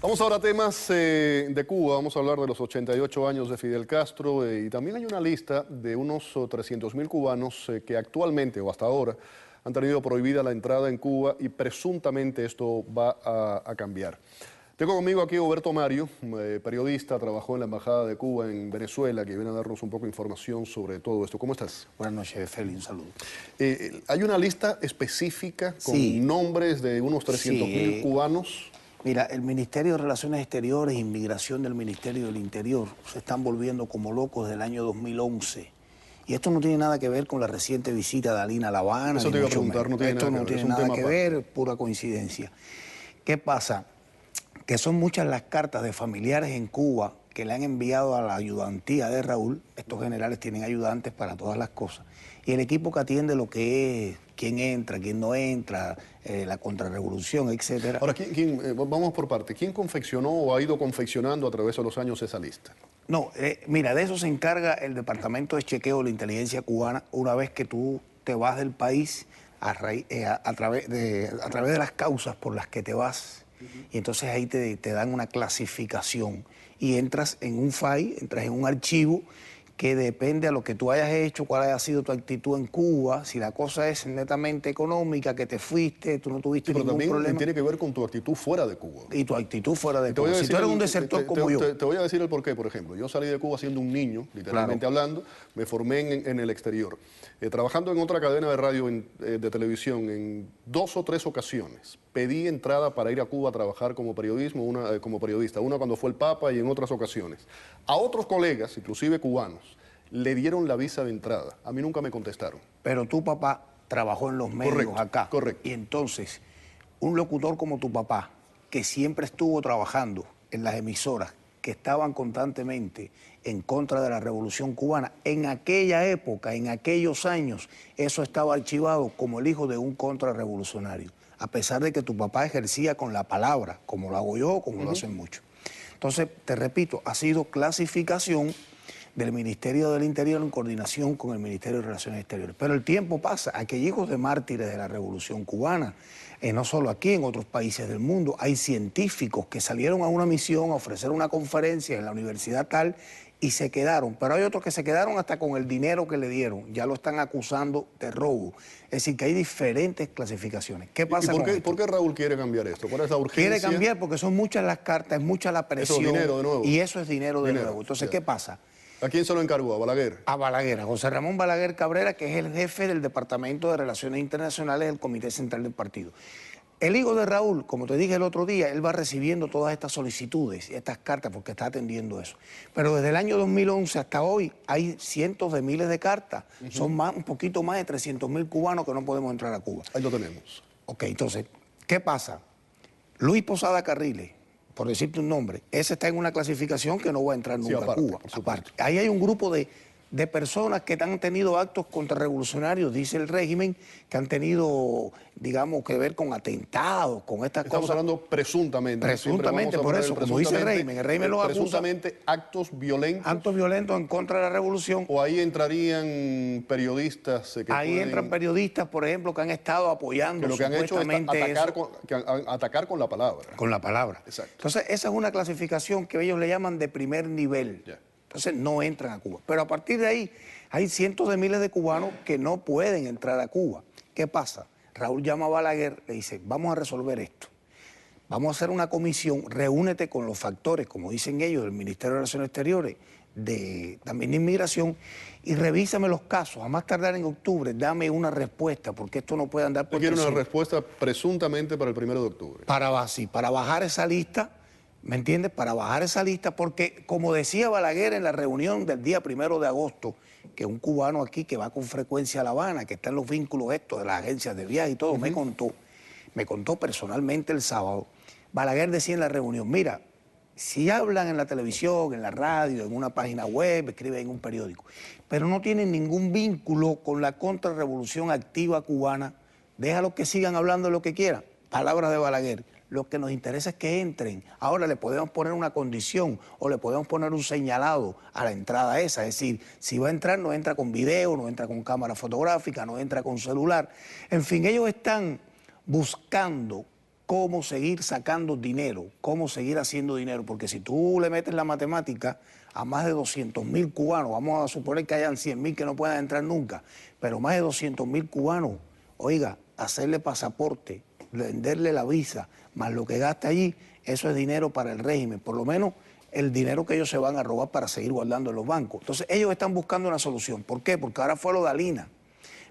Vamos ahora a temas de Cuba. Vamos a hablar de los 88 años de Fidel Castro y también hay una lista de unos 300.000 cubanos que actualmente o hasta ahora han tenido prohibida la entrada en Cuba y presuntamente esto va a cambiar. Tengo conmigo aquí a Huberto Mario, periodista, trabajó en la Embajada de Cuba en Venezuela, que viene a darnos un poco de información sobre todo esto. ¿Cómo estás? Buenas noches, Feli, un saludo. ¿Hay una lista específica con nombres de unos 300.000 cubanos? Mira, el Ministerio de Relaciones Exteriores e Inmigración del Ministerio del Interior se están volviendo como locos desde el año 2011. Y esto no tiene nada que ver con la reciente visita de Alina a La Habana. Eso te iba a preguntar, no tiene esto nada no que ver, tiene nada que ver, pura coincidencia. ¿Qué pasa? Que son muchas las cartas de familiares en Cuba que le han enviado a la ayudantía de Raúl. Estos generales tienen ayudantes para todas las cosas. Y el equipo que atiende lo que es quién entra, quién no entra, la contrarrevolución, etcétera. Ahora, vamos por parte. ¿Quién confeccionó o ha ido confeccionando a través de los años esa lista? No, mira, de eso se encarga el Departamento de Chequeo de la Inteligencia Cubana una vez que tú te vas del país a través de las causas por las que te vas. Y entonces ahí te dan una clasificación y entras en un file, entras en un archivo que depende a lo que tú hayas hecho, cuál haya sido tu actitud en Cuba, si la cosa es netamente económica, que te fuiste, tú no tuviste ningún problema. Pero también tiene que ver con tu actitud fuera de Cuba. Y tu actitud fuera de Cuba. Si tú eres un desertor como yo. Te voy a decir el porqué, por ejemplo. Yo salí de Cuba siendo un niño, literalmente hablando, me formé en el exterior. Trabajando en otra cadena de radio, de televisión, en 2 o 3 ocasiones, pedí entrada para ir a Cuba a trabajar como periodista, una cuando fue el Papa y en otras ocasiones. A otros colegas, inclusive cubanos, le dieron la visa de entrada. A mí nunca me contestaron. Pero tu papá trabajó en los medios acá. Correcto. Y entonces, un locutor como tu papá, que siempre estuvo trabajando en las emisoras que estaban constantemente en contra de la Revolución Cubana, en aquella época, en aquellos años, eso estaba archivado como el hijo de un contrarrevolucionario, a pesar de que tu papá ejercía con la palabra, como lo hago yo, como lo hacen muchos. Entonces, te repito, ha sido clasificación del Ministerio del Interior en coordinación con el Ministerio de Relaciones Exteriores. Pero el tiempo pasa, aquí hay hijos de mártires de la Revolución Cubana, no solo aquí, en otros países del mundo. Hay científicos que salieron a una misión a ofrecer una conferencia en la universidad tal y se quedaron, pero hay otros que se quedaron hasta con el dinero que le dieron, ya lo están acusando de robo. Es decir, que hay diferentes clasificaciones. ¿Qué pasa con esto? ¿Por qué Raúl quiere cambiar esto? ¿Cuál es la urgencia? Quiere cambiar porque son muchas las cartas, es mucha la presión. Eso es dinero de nuevo. Y eso es dinero de nuevo. Entonces, ¿qué pasa? ¿A quién se lo encargó? ¿A Balaguer? A Balaguer, a José Ramón Balaguer Cabrera, que es el jefe del Departamento de Relaciones Internacionales del Comité Central del Partido. El hijo de Raúl, como te dije el otro día, él va recibiendo todas estas solicitudes y estas cartas porque está atendiendo eso. Pero desde el año 2011 hasta hoy hay cientos de miles de cartas. Son un poquito más de 300.000 cubanos que no podemos entrar a Cuba. Ahí lo tenemos. Ok, entonces, ¿qué pasa? Luis Posada Carriles, por decirte un nombre, ese está en una clasificación que no va a entrar nunca a Cuba. Aparte, ahí hay un grupo de personas que han tenido actos contrarrevolucionarios, dice el régimen, que han tenido, digamos, que ver con atentados, con estas cosas. Estamos hablando presuntamente. Presuntamente, por eso, como dice el régimen los acusa. Presuntamente actos violentos. Actos violentos en contra de la revolución. ¿O ahí entrarían periodistas? Ahí entran periodistas, por ejemplo, que han estado apoyando que lo que han hecho es atacar con la palabra. Con la palabra. Exacto. Entonces, esa es una clasificación que ellos le llaman de primer nivel. Entonces no entran a Cuba. Pero a partir de ahí hay cientos de miles de cubanos que no pueden entrar a Cuba. ¿Qué pasa? Raúl llama a Balaguer, le dice, vamos a resolver esto. Vamos a hacer una comisión, reúnete con los factores, como dicen ellos, del Ministerio de Relaciones Exteriores, también de Inmigración, y revísame los casos. A más tardar en octubre, dame una respuesta, porque esto no puede andar por Quiero una respuesta presuntamente para el 1 de octubre. Para bajar esa lista. ¿Me entiendes? Para bajar esa lista, porque como decía Balaguer en la reunión del día 1 de agosto, que un cubano aquí que va con frecuencia a La Habana, que está en los vínculos estos de las agencias de viaje y todo, me contó personalmente el sábado, Balaguer decía en la reunión, mira, si hablan en la televisión, en la radio, en una página web, escriben en un periódico, pero no tienen ningún vínculo con la contrarrevolución activa cubana, déjalos que sigan hablando de lo que quieran. Palabras de Balaguer. Lo que nos interesa es que entren. Ahora le podemos poner una condición o le podemos poner un señalado a la entrada esa. Es decir, si va a entrar, no entra con video, no entra con cámara fotográfica, no entra con celular. En fin, ellos están buscando cómo seguir sacando dinero, cómo seguir haciendo dinero, porque si tú le metes la matemática a más de 200.000 cubanos, vamos a suponer que hayan 100.000 que no puedan entrar nunca, pero más de 200.000 cubanos, oiga, hacerle pasaporte, venderle la visa, más lo que gasta allí, eso es dinero para el régimen, por lo menos el dinero que ellos se van a robar para seguir guardando en los bancos. Entonces ellos están buscando una solución. ¿Por qué? Porque ahora fue lo de Alina,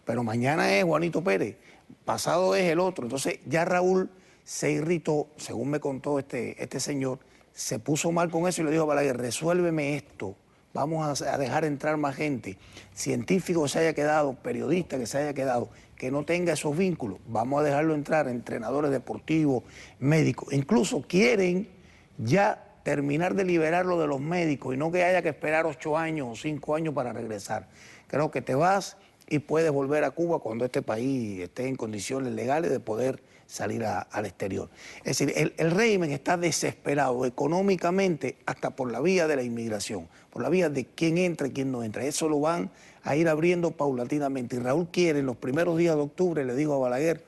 pero mañana es Juanito Pérez, pasado es el otro. Entonces ya Raúl se irritó, según me contó este señor, se puso mal con eso y le dijo a Balaguer, resuélveme esto, vamos a dejar entrar más gente, científico que se haya quedado, periodista que se haya quedado, que no tenga esos vínculos, vamos a dejarlo entrar, entrenadores deportivos, médicos, incluso quieren ya terminar de liberarlo de los médicos y no que haya que esperar 8 años o 5 años para regresar. Creo que te vas y puedes volver a Cuba cuando este país esté en condiciones legales de poder salir al exterior. Es decir, el régimen está desesperado económicamente hasta por la vía de la inmigración, por la vía de quién entra y quién no entra. Eso lo van a ir abriendo paulatinamente. Y Raúl quiere en los primeros días de octubre, le digo a Balaguer,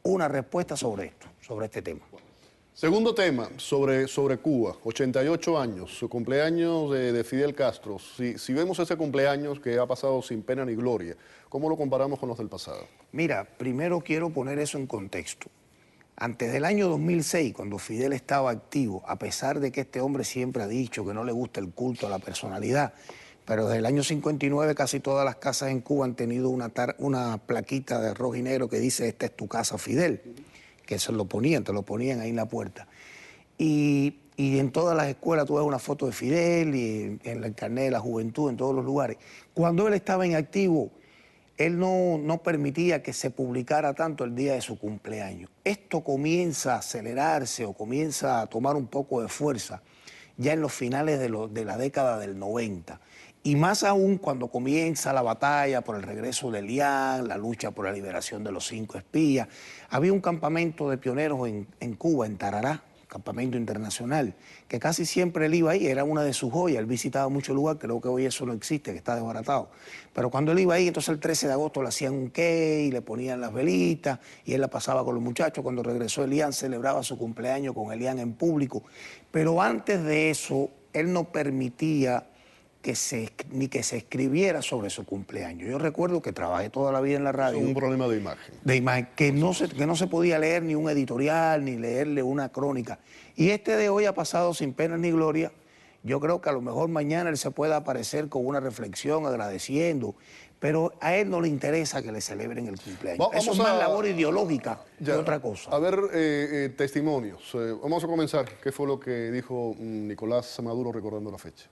una respuesta sobre esto, sobre este tema. Segundo tema, sobre Cuba, 88 años, su cumpleaños de Fidel Castro. Si vemos ese cumpleaños que ha pasado sin pena ni gloria, ¿cómo lo comparamos con los del pasado? Mira, primero quiero poner eso en contexto. Antes del año 2006, cuando Fidel estaba activo, a pesar de que este hombre siempre ha dicho que no le gusta el culto a la personalidad, pero desde el año 59 casi todas las casas en Cuba han tenido una plaquita de rojo y negro que dice esta es tu casa, Fidel, que te lo ponían ahí en la puerta. Y en todas las escuelas tú ves una foto de Fidel y en el carnet de la juventud, en todos los lugares. Cuando él estaba en activo, él no permitía que se publicara tanto el día de su cumpleaños. Esto comienza a acelerarse o comienza a tomar un poco de fuerza ya en los finales de la década del 90. Y más aún cuando comienza la batalla por el regreso de Elián, la lucha por la liberación de los 5 espías. Había un campamento de pioneros en Cuba, en Tarará, campamento internacional, que casi siempre él iba ahí, era una de sus joyas, él visitaba muchos lugares, creo que hoy eso no existe, que está desbaratado. Pero cuando él iba ahí, entonces el 13 de agosto le hacían un cake, le ponían las velitas, y él la pasaba con los muchachos. Cuando regresó Elián, celebraba su cumpleaños con Elián en público. Pero antes de eso, él no permitía ni que se escribiera sobre su cumpleaños. Yo recuerdo que trabajé toda la vida en la radio. Es un problema de imagen. De imagen, que no se podía leer ni un editorial, ni leerle una crónica. Y este de hoy ha pasado sin pena ni gloria. Yo creo que a lo mejor mañana él se pueda aparecer con una reflexión agradeciendo, pero a él no le interesa que le celebren el cumpleaños. Eso es más labor ideológica que otra cosa. A ver, testimonios. Vamos a comenzar. ¿Qué fue lo que dijo Nicolás Maduro recordando la fecha?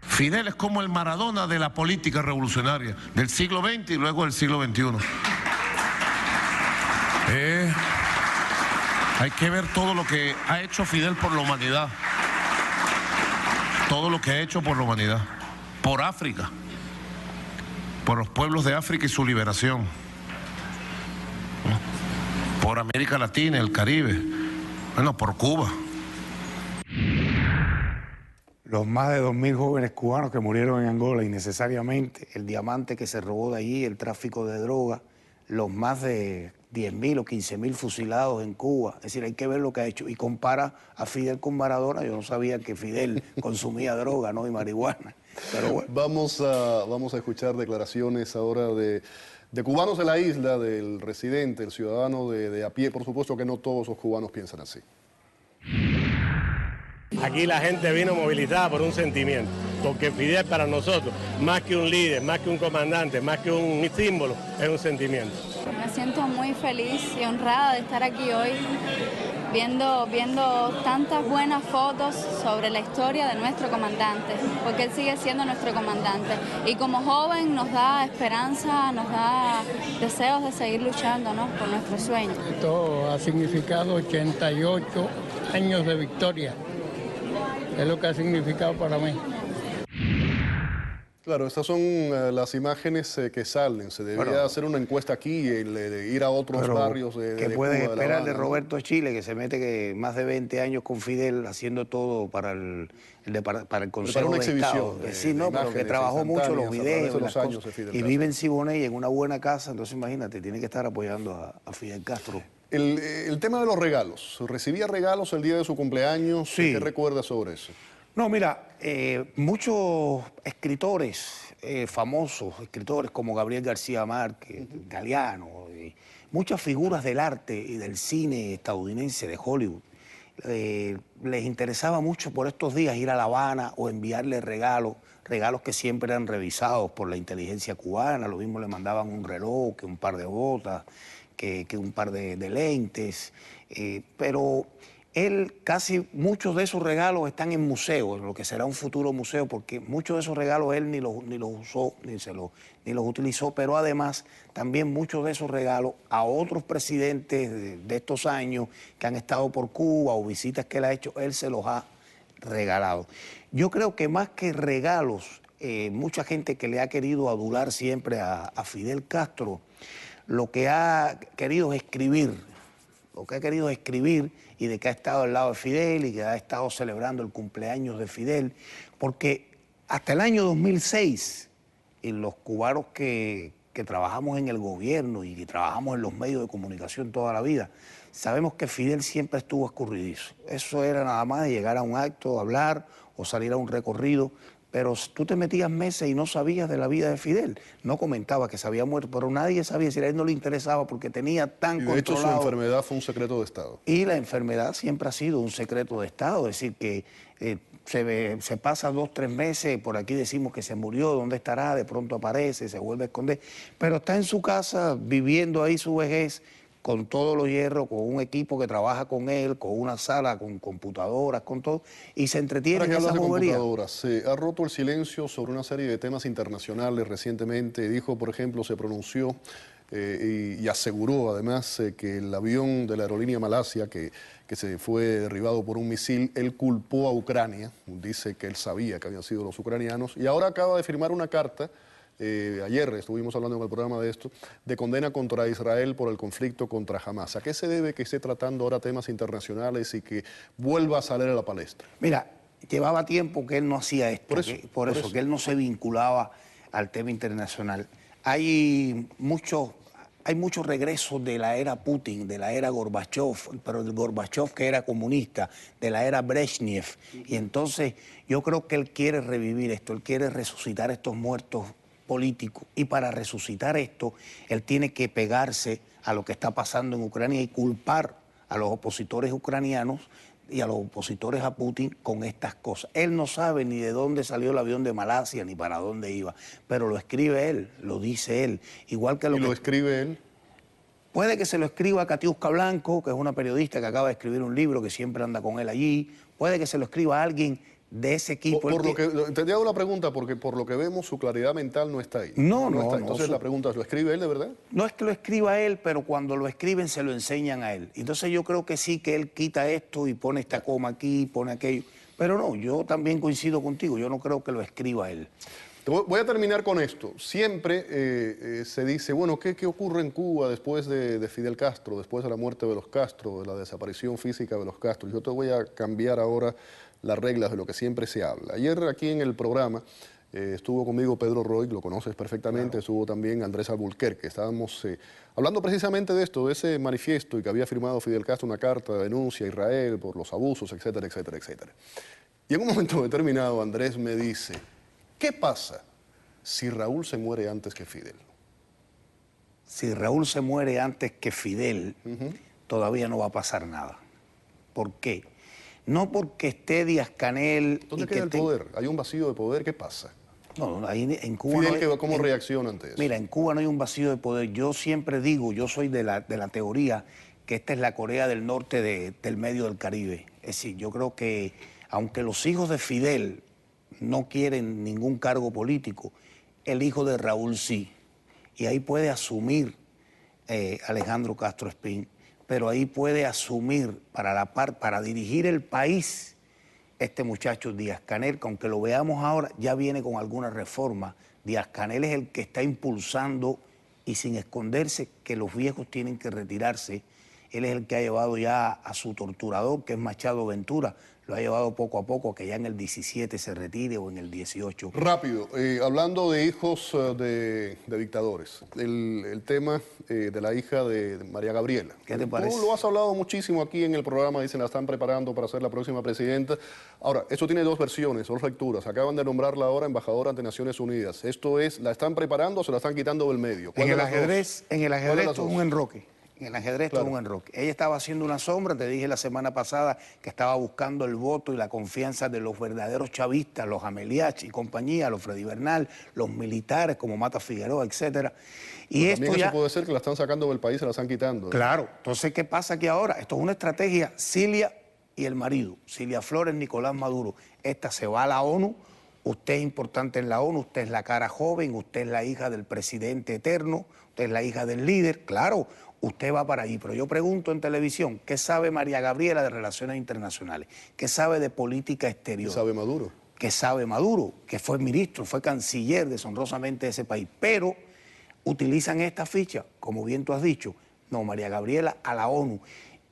Fidel es como el Maradona de la política revolucionaria del siglo XX y luego del siglo XXI. Hay que ver todo lo que ha hecho Fidel por la humanidad. Todo lo que ha hecho por la humanidad. Por África. Por los pueblos de África y su liberación. Por América Latina, el Caribe. Bueno, por Cuba. Los más de 2.000 jóvenes cubanos que murieron en Angola innecesariamente, el diamante que se robó de allí, el tráfico de droga, los más de 10.000 o 15.000 fusilados en Cuba. Es decir, hay que ver lo que ha hecho. Y compara a Fidel con Maradona. Yo no sabía que Fidel consumía droga, ¿no? Y marihuana. Pero bueno. Vamos a escuchar declaraciones ahora de cubanos de la isla, del residente, el ciudadano de a pie. Por supuesto que no todos los cubanos piensan así. Aquí la gente vino movilizada por un sentimiento, porque Fidel para nosotros, más que un líder, más que un comandante, más que un símbolo, es un sentimiento. Me siento muy feliz y honrada de estar aquí hoy, viendo tantas buenas fotos sobre la historia de nuestro comandante, porque él sigue siendo nuestro comandante. Y como joven nos da esperanza, nos da deseos de seguir luchando, ¿no?, por nuestro sueño. Esto ha significado 88 años de victoria. Es lo que ha significado para mí. Claro, estas son las imágenes que salen. Se debería Bueno, hacer una encuesta aquí, de ir a otros Pero, barrios de ¿qué Cuba, pueden de La esperar de Habana, ¿no? Roberto Chile, que se mete más de 20 años con Fidel haciendo todo para para el Prepara Consejo una de exhibición Estado? de, Sí, de no, pero que imágenes trabajó mucho los instantáneas a través videos de y las los años cosas. de Fidel Y Castro. vive en Siboney, en una buena casa, entonces imagínate, tiene que estar apoyando a Fidel Castro. El tema de los regalos. ¿Recibía regalos el día de su cumpleaños? Sí. ¿Qué recuerda sobre eso? No, mira, muchos escritores famosos, escritores como Gabriel García Márquez, Galeano, muchas figuras del arte y del cine estadounidense, de Hollywood, les interesaba mucho por estos días ir a La Habana o enviarle regalos que siempre eran revisados por la inteligencia cubana. Lo mismo le mandaban un reloj, que un par de botas, que un par de lentes, pero él muchos de esos regalos están en museos, en lo que será un futuro museo, porque muchos de esos regalos él ni los usó, ni los utilizó, pero además también muchos de esos regalos a otros presidentes de estos años que han estado por Cuba o visitas que él ha hecho, él se los ha regalado. Yo creo que más que regalos, mucha gente que le ha querido adular siempre a Fidel Castro, lo que ha querido es escribir, y de que ha estado al lado de Fidel y que ha estado celebrando el cumpleaños de Fidel, porque hasta el año 2006, y los cubanos que trabajamos en el gobierno y que trabajamos en los medios de comunicación toda la vida, sabemos que Fidel siempre estuvo escurridizo. Eso era nada más de llegar a un acto, hablar o salir a un recorrido, pero tú te metías meses y no sabías de la vida de Fidel. No comentaba que se había muerto, pero nadie sabía, si a él no le interesaba porque tenía tan Y de hecho su controlado. enfermedad fue un secreto de Estado. Y la enfermedad siempre ha sido un secreto de Estado, es decir, que se pasa 2 o 3 meses, por aquí decimos que se murió, ¿dónde estará? De pronto aparece, se vuelve a esconder, pero está en su casa viviendo ahí su vejez, con todos los hierros, con un equipo que trabaja con él, con una sala, con computadoras, con todo, y se entretiene Ahora en que esa hablas de bobería. computadoras, se ha roto el silencio sobre una serie de temas internacionales recientemente. Dijo, por ejemplo, se pronunció y aseguró además que el avión de la aerolínea Malasia, que se fue derribado por un misil, él culpó a Ucrania, dice que él sabía que habían sido los ucranianos, y ahora acaba de firmar una carta. Ayer estuvimos hablando en el programa de esto, de condena contra Israel por el conflicto contra Hamas. ¿A qué se debe que esté tratando ahora temas internacionales y que vuelva a salir a la palestra? Mira, llevaba tiempo que él no hacía esto, Por eso. que él no se vinculaba al tema internacional. Hay muchos regresos de la era Putin, de la era Gorbachev, pero del Gorbachev que era comunista, de la era Brezhnev. Y entonces yo creo que él quiere revivir esto, él quiere resucitar estos muertos político, y para resucitar esto, él tiene que pegarse a lo que está pasando en Ucrania y culpar a los opositores ucranianos y a los opositores a Putin con estas cosas. Él no sabe ni de dónde salió el avión de Malasia ni para dónde iba, pero lo escribe él, lo dice él. Igual que lo escribe él. Puede que se lo escriba a Katiuska Blanco, que es una periodista que acaba de escribir un libro que siempre anda con él allí. Puede que se lo escriba a alguien de ese equipo. Te hago la pregunta porque por lo que vemos su claridad mental no está ahí. No está. No, entonces la pregunta es, ¿lo escribe él de verdad? No es que lo escriba él, pero cuando lo escriben se lo enseñan a él. Entonces yo creo que sí, que él quita esto y pone esta coma aquí, pone aquello. Pero no, yo también coincido contigo, yo no creo que lo escriba él. Voy a terminar con esto. Siempre se dice, bueno, ¿qué ocurre en Cuba después de Fidel Castro, después de la muerte de los Castro, de la desaparición física de los Castro? Yo te voy a cambiar ahora las reglas de lo que siempre se habla. Ayer aquí en el programa estuvo conmigo Pedro Roy, lo conoces perfectamente, claro. Estuvo también Andrés Alburquerque. Estábamos hablando precisamente de esto, de ese manifiesto y que había firmado Fidel Castro una carta de denuncia a Israel por los abusos, etcétera, etcétera, etcétera. Y en un momento determinado Andrés me dice, ¿qué pasa si Raúl se muere antes que Fidel? Si Raúl se muere antes que Fidel, todavía no va a pasar nada. ¿Por qué? No porque esté Díaz-Canel... ¿Dónde queda el poder? ¿Hay un vacío de poder? ¿Qué pasa? No, ahí en Cuba... Fidel, ¿cómo reacciona ante eso? Mira, en Cuba no hay un vacío de poder. Yo siempre digo, yo soy de la teoría que esta es la Corea del Norte del medio del Caribe. Es decir, yo creo que aunque los hijos de Fidel no quieren ningún cargo político, el hijo de Raúl sí. Y ahí puede asumir Alejandro Castro Espín, pero ahí puede asumir para dirigir el país este muchacho Díaz-Canel, que aunque lo veamos ahora, ya viene con alguna reforma. Díaz-Canel es el que está impulsando y sin esconderse que los viejos tienen que retirarse. Él es el que ha llevado ya a su torturador, que es Machado Ventura, lo ha llevado poco a poco, que ya en el 17 se retire o en el 18. Rápido, hablando de hijos de dictadores, el tema de la hija de María Gabriela. ¿Qué te parece? Tú lo has hablado muchísimo aquí en el programa, dicen la están preparando para ser la próxima presidenta. Ahora, esto tiene dos versiones, dos lecturas. Acaban de nombrarla ahora embajadora ante Naciones Unidas. ¿Esto es, la están preparando o se la están quitando del medio? En el ajedrez esto es un enroque. En el ajedrez todo un enroque. Ella estaba haciendo una sombra, te dije la semana pasada que estaba buscando el voto y la confianza de los verdaderos chavistas, los Ameliach y compañía, los Freddy Bernal, los militares como Mata Figueroa, etcétera. Y Pero esto también ya eso puede ser que la están sacando del país, se la están quitando. Claro. Entonces, ¿qué pasa aquí ahora? Esto es una estrategia. Cilia y el marido, Cilia Flores, Nicolás Maduro. Esta se va a la ONU. Usted es importante en la ONU, usted es la cara joven, usted es la hija del presidente eterno, usted es la hija del líder. Claro, usted va para allí. Pero yo pregunto en televisión, ¿qué sabe María Gabriela de relaciones internacionales? ¿Qué sabe de política exterior? ¿Qué sabe Maduro? ¿Qué sabe Maduro? Que fue ministro, fue canciller deshonrosamente de ese país. Pero utilizan esta ficha, como bien tú has dicho, no, María Gabriela a la ONU.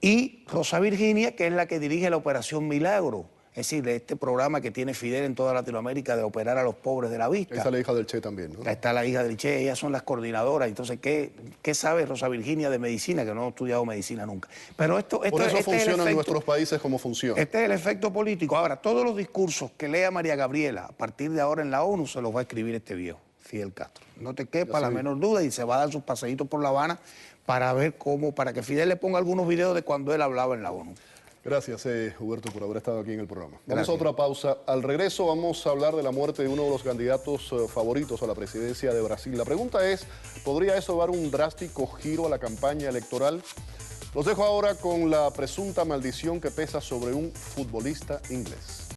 Y Rosa Virginia, que es la que dirige la Operación Milagro. Es decir, de este programa que tiene Fidel en toda Latinoamérica de operar a los pobres de la vista. Esa es la hija del Che también, ¿no? Ahí está la hija del Che, ellas son las coordinadoras. Entonces, ¿qué sabe Rosa Virginia de medicina? Que no ha estudiado medicina nunca. Pero Por eso funciona en nuestros países como funciona. Este es el efecto político. Ahora, todos los discursos que lea María Gabriela a partir de ahora en la ONU se los va a escribir este viejo, Fidel Castro. No te quepa la menor duda y se va a dar sus paseitos por La Habana para ver cómo, para que Fidel le ponga algunos videos de cuando él hablaba en la ONU. Gracias, Huberto, por haber estado aquí en el programa. Vamos Gracias. a otra pausa. Al regreso vamos a hablar de la muerte de uno de los candidatos favoritos a la presidencia de Brasil. La pregunta es, ¿podría eso dar un drástico giro a la campaña electoral? Los dejo ahora con la presunta maldición que pesa sobre un futbolista inglés.